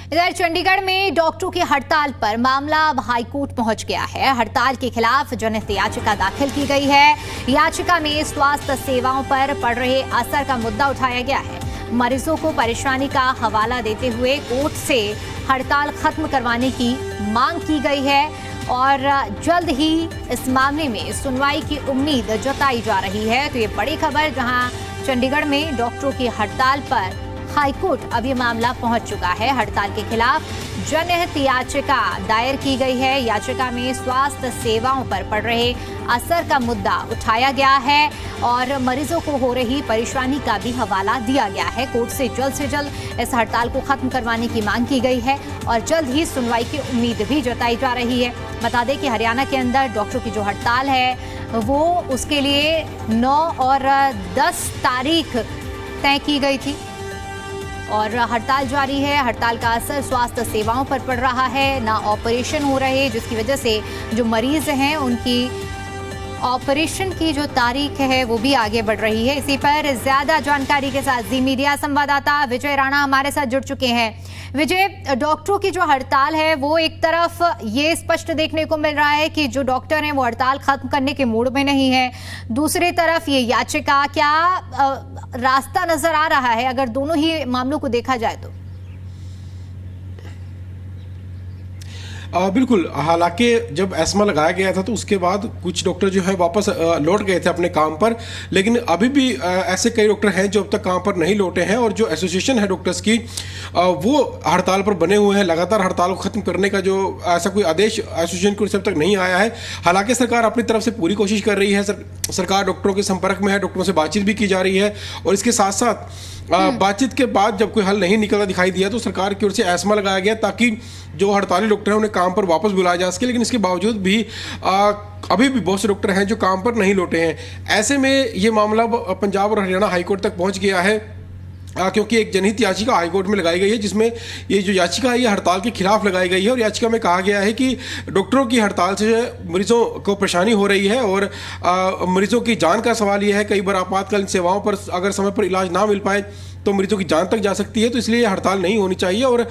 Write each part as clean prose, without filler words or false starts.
इधर चंडीगढ़ में डॉक्टरों की हड़ताल पर मामला अब हाईकोर्ट पहुंच गया है। हड़ताल के खिलाफ जनहित याचिका दाखिल की गई है। याचिका में स्वास्थ्य सेवाओं पर पड़ रहे असर का मुद्दा उठाया गया है। मरीजों को परेशानी का हवाला देते हुए कोर्ट से हड़ताल खत्म करवाने की मांग की गई है और जल्द ही इस मामले में सुनवाई की उम्मीद जताई जा रही है। तो ये बड़ी खबर, जहां चंडीगढ़ में डॉक्टरों की हड़ताल पर हाईकोर्ट अब ये मामला पहुंच चुका है। हड़ताल के खिलाफ जनहित याचिका दायर की गई है। याचिका में स्वास्थ्य सेवाओं पर पड़ रहे असर का मुद्दा उठाया गया है और मरीजों को हो रही परेशानी का भी हवाला दिया गया है। कोर्ट से जल्द इस हड़ताल को खत्म करवाने की मांग की गई है और जल्द ही सुनवाई की उम्मीद भी जताई जा रही है। बता दें कि हरियाणा के अंदर डॉक्टरों की जो हड़ताल है वो उसके लिए 9 और 10 तारीख तय की गई थी और हड़ताल जारी है। हड़ताल का असर स्वास्थ्य सेवाओं पर पड़ रहा है, ना ऑपरेशन हो रहे, जिसकी वजह से जो मरीज हैं उनकी ऑपरेशन की जो तारीख है वो भी आगे बढ़ रही है। इसी पर ज्यादा जानकारी के साथ जी मीडिया संवाददाता विजय राणा हमारे साथ जुड़ चुके हैं। विजय, डॉक्टरों की जो हड़ताल है वो एक तरफ ये स्पष्ट देखने को मिल रहा है कि जो डॉक्टर हैं वो हड़ताल खत्म करने के मूड में नहीं है, दूसरी तरफ ये याचिका, क्या रास्ता नजर आ रहा है अगर दोनों ही मामलों को देखा जाए तो? बिल्कुल, हालांकि जब एस्मा लगाया गया था तो उसके बाद कुछ डॉक्टर जो है वापस लौट गए थे अपने काम पर, लेकिन अभी भी ऐसे कई डॉक्टर हैं जो अब तक काम पर नहीं लौटे हैं और जो एसोसिएशन है डॉक्टर्स की वो हड़ताल पर बने हुए हैं। लगातार हड़ताल को खत्म करने का जो ऐसा कोई आदेश एसोसिएशन की ओर से अब तक नहीं आया है। हालांकि सरकार अपनी तरफ से पूरी कोशिश कर रही है। सरकार डॉक्टरों के संपर्क में है, डॉक्टरों से बातचीत भी की जा रही है और इसके साथ साथ बातचीत के बाद जब कोई हल नहीं निकलता दिखाई दिया तो सरकार की ओर से एस्मा लगाया गया ताकि जो हड़ताली डॉक्टर हैं उन्हें काम पर वापस बुलाया जा सके। लेकिन इसके बावजूद भी अभी भी बहुत से डॉक्टर हैं जो काम पर नहीं लौटे हैं। ऐसे में ये मामला पंजाब और हरियाणा हाईकोर्ट तक पहुंच गया है क्योंकि एक जनहित याचिका हाईकोर्ट में लगाई गई है जिसमें ये जो याचिका है ये हड़ताल के खिलाफ लगाई गई है और याचिका में कहा गया है कि डॉक्टरों की हड़ताल से मरीजों को परेशानी हो रही है और मरीजों की जान का सवाल ये है। कई बार आपातकालीन सेवाओं पर अगर समय पर इलाज ना मिल पाए तो मरीजों की जान तक जा सकती है, तो इसलिए हड़ताल नहीं होनी चाहिए और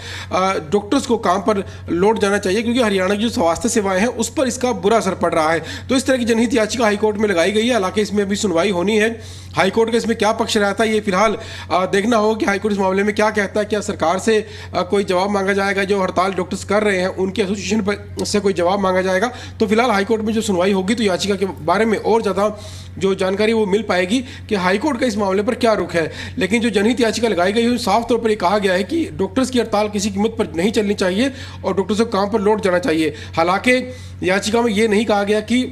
डॉक्टर्स को काम पर लौट जाना चाहिए क्योंकि हरियाणा की जो स्वास्थ्य सेवाएं हैं उस पर इसका बुरा असर पड़ रहा है। तो इस तरह की जनहित याचिका हाईकोर्ट में लगाई गई है। हालांकि इसमें अभी सुनवाई होनी है। हाईकोर्ट का इसमें क्या पक्ष रहता है ये फिलहाल देखना होगा कि हाईकोर्ट इस मामले में क्या कहता है। क्या सरकार से कोई जवाब मांगा जाएगा, जो हड़ताल डॉक्टर्स कर रहे हैं उनके एसोसिएशन से कोई जवाब मांगा जाएगा? तो फिलहाल हाईकोर्ट में जो सुनवाई होगी तो याचिका के बारे में और ज़्यादा जो जानकारी वो मिल पाएगी कि हाईकोर्ट का इस मामले पर क्या रुख है। लेकिन जो जनहित याचिका लगाई गई है साफ तौर पर ये कहा गया है कि डॉक्टर्स की हड़ताल किसी कीमत पर नहीं चलनी चाहिए और डॉक्टर्स को काम पर लौट जाना चाहिए। हालांकि याचिका में ये नहीं कहा गया कि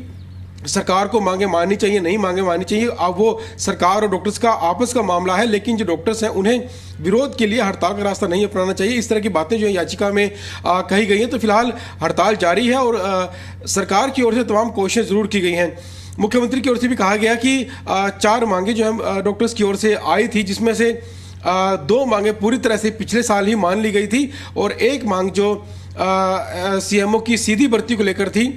सरकार को मांगे माननी चाहिए, नहीं मांगे माननी चाहिए। अब वो सरकार और डॉक्टर्स का आपस का मामला है, लेकिन जो डॉक्टर्स हैं उन्हें विरोध के लिए हड़ताल का रास्ता नहीं अपनाना चाहिए। इस तरह की बातें जो है याचिका में कही गई हैं। तो फिलहाल हड़ताल जारी है और सरकार की ओर से तमाम कोशिशें जरूर की गई हैं। मुख्यमंत्री की ओर से भी कहा गया कि 4 मांगे जो है डॉक्टर्स की ओर से आई थी, जिसमें से 2 मांगे पूरी तरह से पिछले साल ही मान ली गई थी और एक मांग जो सीएमओ की सीधी भर्ती को लेकर थी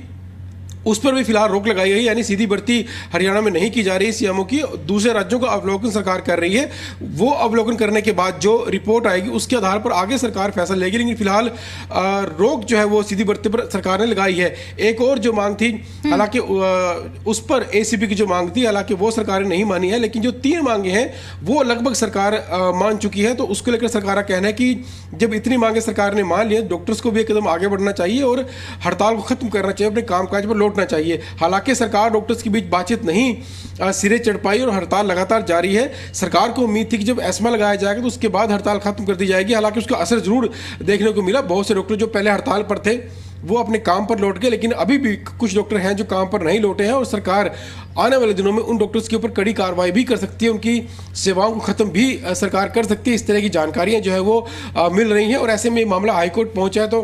उस पर भी फिलहाल रोक लगाई गई, यानी सीधी भर्ती हरियाणा में नहीं की जा रही सीएमओ की। दूसरे राज्यों का अवलोकन सरकार कर रही है। वो अवलोकन करने के बाद जो रिपोर्ट आएगी उसके आधार पर आगे सरकार फैसला लेगी। लेकिन फिलहाल रोक जो है वो सीधी भर्ती पर सरकार ने लगाई है। एक और जो मांग थी, हालांकि उस पर एसीपी की जो मांग थी, हालांकि वो सरकार ने नहीं मानी है, लेकिन जो 3 मांगे हैं वो लगभग सरकार मान चुकी है। तो उसको लेकर सरकार का कहना है कि जब इतनी मांगे सरकार ने मान ली है, डॉक्टर्स को भी एक कदम आगे बढ़ना चाहिए और हड़ताल को खत्म करना चाहिए, अपने कामकाज पर लौटना चाहिए। हालांकि सरकार डॉक्टर्स के बीच बातचीत नहीं सिरे चढ़ पाई और हड़ताल लगातार जारी है। सरकार को उम्मीद थी कि जब एस्मा लगाया जाएगा तो उसके बाद हड़ताल खत्म कर दी जाएगी। हालांकि उसका असर जरूर देखने को मिला। बहुत से डॉक्टर जो पहले हड़ताल पर थे वो अपने काम पर लौट गए, लेकिन अभी भी कुछ डॉक्टर हैं जो काम पर नहीं लौटे हैं और सरकार आने वाले दिनों में उन डॉक्टर्स के ऊपर कड़ी कार्रवाई भी कर सकती है, उनकी सेवाओं को खत्म भी सरकार कर सकती है। इस तरह की जानकारियां जो है वो मिल रही हैं और ऐसे में मामला हाईकोर्ट पहुंचा है। तो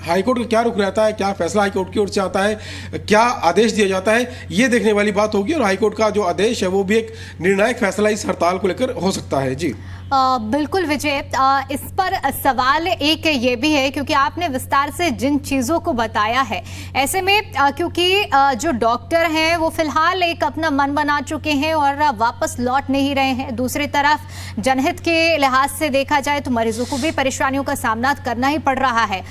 हाईकोर्ट का क्या रुख रहता है, क्या फैसला हाईकोर्ट की ओर से आता है, क्या आदेश दिया जाता है, ये देखने वाली बात होगी। और हाईकोर्ट का जो आदेश है वो भी एक निर्णायक फैसला इस हड़ताल को लेकर हो सकता है। जी बिल्कुल विजय, इस पर सवाल एक ये भी है क्योंकि आपने विस्तार से जिन चीजों को बताया है, ऐसे में क्योंकि जो डॉक्टर हैं वो फिलहाल एक अपना मन बना चुके हैं और वापस लौट नहीं रहे हैं। दूसरी तरफ जनहित के लिहाज से देखा जाए तो मरीजों को भी परेशानियों का सामना करना ही पड़ रहा है।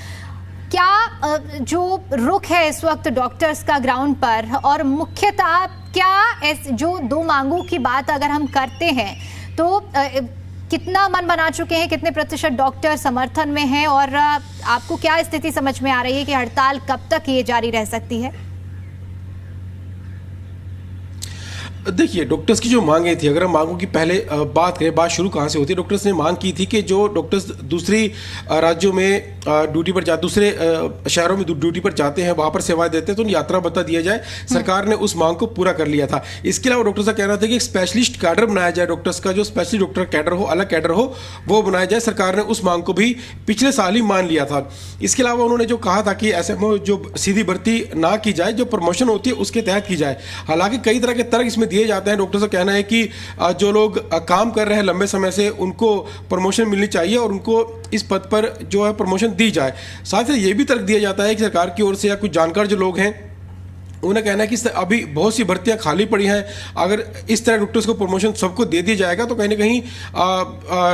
क्या जो रुख है इस वक्त डॉक्टर्स का ग्राउंड पर, और मुख्यतः क्या जो दो मांगों की बात अगर हम करते हैं तो कितना मन बना चुके हैं, कितने प्रतिशत डॉक्टर समर्थन में हैं, और आपको क्या स्थिति समझ में आ रही है कि हड़ताल कब तक ये जारी रह सकती है? देखिए, डॉक्टर्स की जो मांगे थी, अगर हम मांगों की पहले बात करें, बात शुरू कहाँ से होती है। डॉक्टर्स ने मांग की थी कि जो डॉक्टर्स दूसरी राज्यों में ड्यूटी पर दूसरे शहरों में ड्यूटी पर जाते हैं, वहाँ पर सेवाएं देते हैं, तो उन्हें यात्रा भत्ता दिया जाए। सरकार ने उस मांग को पूरा कर लिया था। इसके अलावा डॉक्टर्स का कहना था कि एक स्पेशलिस्ट कैडर बनाया जाए, डॉक्टर्स का जो स्पेशलिस्ट डॉक्टर कैडर हो, अलग कैडर हो, वो बनाया जाए। सरकार ने उस मांग को भी पिछले साल ही मान लिया था। इसके अलावा उन्होंने जो कहा था कि एसएमओ जो सीधी भर्ती ना की जाए, जो प्रमोशन होती है उसके तहत की जाए। हालांकि कई तरह के तर्क इसमें दिए जाते हैं। डॉक्टर्स का कहना है कि जो लोग काम कर रहे हैं लंबे समय से, उनको प्रमोशन मिलनी चाहिए और उनको इस पद पर जो है प्रमोशन दी जाए। साथ ही ये भी तर्क दिया जाता है कि सरकार की ओर से या कुछ जानकार जो लोग हैं उन्हें कहना है कि अभी बहुत सी भर्तियां खाली पड़ी हैं, अगर इस तरह डॉक्टर्स को प्रमोशन सबको दे दिया जाएगा तो कहीं ना कहीं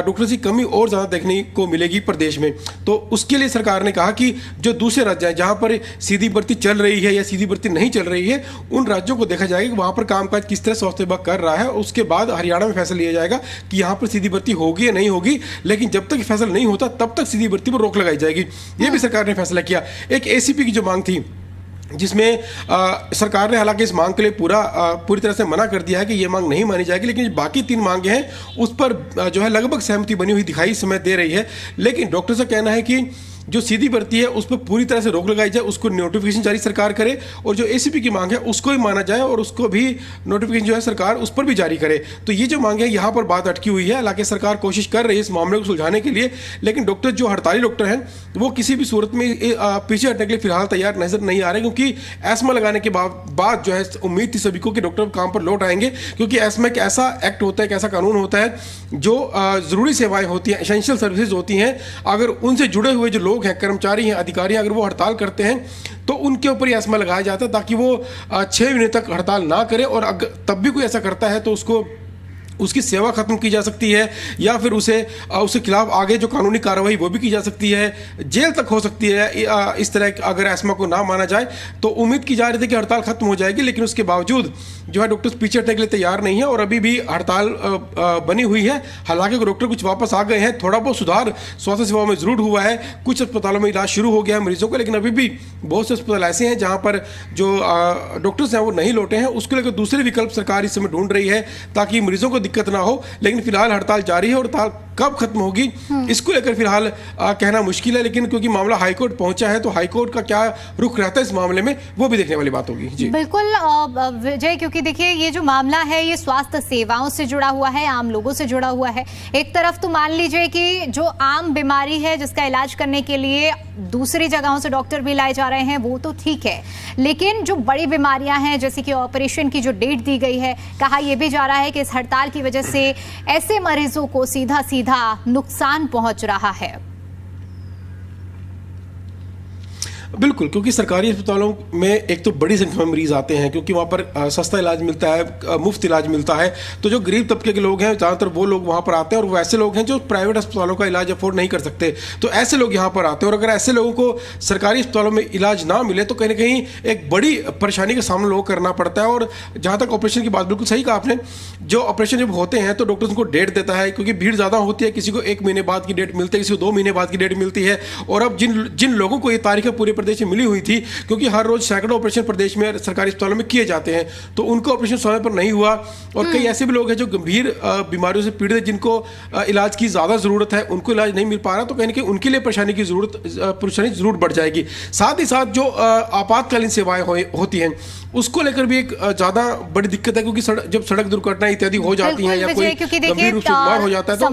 डॉक्टर्स की कमी और ज़्यादा देखने को मिलेगी प्रदेश में। तो उसके लिए सरकार ने कहा कि जो दूसरे राज्य हैं जहां पर सीधी भर्ती चल रही है या सीधी भर्ती नहीं चल रही है, उन राज्यों को देखा जाएगा कि वहां पर कामकाज किस तरह स्वास्थ्य विभाग कर रहा है। उसके बाद हरियाणा में फैसला लिया जाएगा कि यहाँ पर सीधी भर्ती होगी या नहीं होगी। लेकिन जब तक फैसला नहीं होता तब तक सीधी भर्ती पर रोक लगाई जाएगी। ये भी सरकार ने फैसला किया। एक एसीपी की जो मांग थी, जिसमें सरकार ने हालांकि इस मांग के लिए पूरी तरह से मना कर दिया है कि ये मांग नहीं मानी जाएगी, लेकिन बाकी 3 मांगे हैं उस पर जो है लगभग सहमति बनी हुई दिखाई इस समय दे रही है। लेकिन डॉक्टर से कहना है कि जो सीधी भर्ती है उस पर पूरी तरह से रोक लगाई जाए, उसको नोटिफिकेशन जारी सरकार करे, और जो एसीपी की मांग है उसको भी माना जाए और उसको भी नोटिफिकेशन जो है सरकार उस पर भी जारी करे। तो ये जो मांग है यहाँ पर बात अटकी हुई है। हालांकि सरकार कोशिश कर रही है इस मामले को सुलझाने के लिए, लेकिन डॉक्टर जो हड़ताली डॉक्टर हैं वो किसी भी सूरत में पीछे हटने के लिए फिलहाल तैयार नजर नहीं आ रहे, क्योंकि एस्मा लगाने के बाद जो है उम्मीद थी सभी को कि डॉक्टर काम पर लौट आएंगे, क्योंकि एस्मा एक ऐसा एक्ट होता है, एक ऐसा कानून होता है जो जरूरी सेवाएं होती हैं, एसेंशियल सर्विसेज होती हैं। अगर उनसे जुड़े हुए जो लोग हैं, कर्मचारी हैं, अधिकारी हैं, अगर वो हड़ताल करते हैं तो उनके ऊपर ये एस्मा लगाया जाता है ताकि वो 6 महीने तक हड़ताल ना करे, और अगर तब भी कोई ऐसा करता है तो उसकी सेवा खत्म की जा सकती है, या फिर उसके खिलाफ आगे जो कानूनी कार्रवाई वो भी की जा सकती है, जेल तक हो सकती है। इस तरह अगर एस्मा को ना माना जाए तो उम्मीद की जा रही थी कि हड़ताल खत्म हो जाएगी, लेकिन उसके बावजूद जो है डॉक्टर्स पीछे हटने के लिए तैयार नहीं है और अभी भी हड़ताल बनी हुई है। हालांकि डॉक्टर कुछ वापस आ गए हैं, थोड़ा बहुत सुधार स्वास्थ्य सेवाओं में जरूर हुआ है, कुछ अस्पतालों में इलाज शुरू हो गया है मरीजों का, लेकिन अभी भी बहुत से अस्पताल ऐसे हैं जहां पर जो डॉक्टर्स हैं वो नहीं लौटे हैं। उसको लेकर दूसरे विकल्प सरकार इस समय ढूंढ रही है ताकि मरीजों को दिक्कत ना हो। लेकिन फिलहाल हड़ताल जारी है और हड़ताल कब खत्म होगी इसको लेकर फिलहाल कहना मुश्किल है, लेकिन क्योंकि मामला हाईकोर्ट पहुंचा है तो हाईकोर्ट का क्या रुख रहता है इस मामले में वो भी देखने वाली बात होगी। जी बिल्कुल विजय, क्योंकि देखिए ये जो मामला है ये स्वास्थ्य सेवाओं से जुड़ा हुआ है, आम लोगों से जुड़ा हुआ है। एक तरफ तो मान लीजिए कि जो आम बीमारी है जिसका इलाज करने के लिए दूसरी जगहों से डॉक्टर भी लाए जा रहे हैं वो तो ठीक है, लेकिन जो बड़ी बीमारियां हैं जैसे कि ऑपरेशन की जो डेट दी गई है, कहा यह भी जा रहा है कि इस हड़ताल की वजह से ऐसे मरीजों को सीधा नुकसान पहुंच रहा है। बिल्कुल, क्योंकि सरकारी अस्पतालों में एक तो बड़ी संख्या में मरीज आते हैं, क्योंकि वहाँ पर सस्ता इलाज मिलता है, मुफ्त इलाज मिलता है। तो जो गरीब तबके के लोग हैं ज़्यादातर वो लोग वहाँ पर आते हैं, और वो ऐसे लोग हैं जो प्राइवेट अस्पतालों का इलाज अफोर्ड नहीं कर सकते, तो ऐसे लोग यहाँ पर आते हैं। और अगर ऐसे लोगों को सरकारी अस्पतालों में इलाज ना मिले तो कहीं ना कहीं एक बड़ी परेशानी का सामना लोगों को करना पड़ता है। और जहाँ तक ऑपरेशन की बात, बिल्कुल सही कहा आपने, जो ऑपरेशन जब होते हैं तो डॉक्टर उनको डेट देता है, क्योंकि भीड़ ज़्यादा होती है, किसी को 1 महीने बाद की डेट मिलती है, किसी को 2 महीने बाद की डेट मिलती है। और अब जिन लोगों को ये तारीखें पूरे प्रदेश में मिली हुई थी, क्योंकि हर रोज सैकड़ों ऑपरेशन प्रदेश में सरकारी अस्पतालों में किए जाते हैं, तो उनको ऑपरेशन समय पर नहीं हुआ। और कई ऐसे भी लोग हैं जो गंभीर बीमारियों से पीड़ित, जिनको इलाज की ज्यादा जरूरत है, उनको इलाज नहीं मिल पा रहा, तो कहीं ना कहीं उनके लिए परेशानी जरूर बढ़ जाएगी। साथ ही साथ जो आपातकालीन सेवाएं होती हैं उसको लेकर भी एक ज्यादा बड़ी दिक्कत है, क्योंकि जब सड़क दुर्घटना इत्यादि हो जाती है या कोई गंभीर रूप से बीमार हो जाता है तो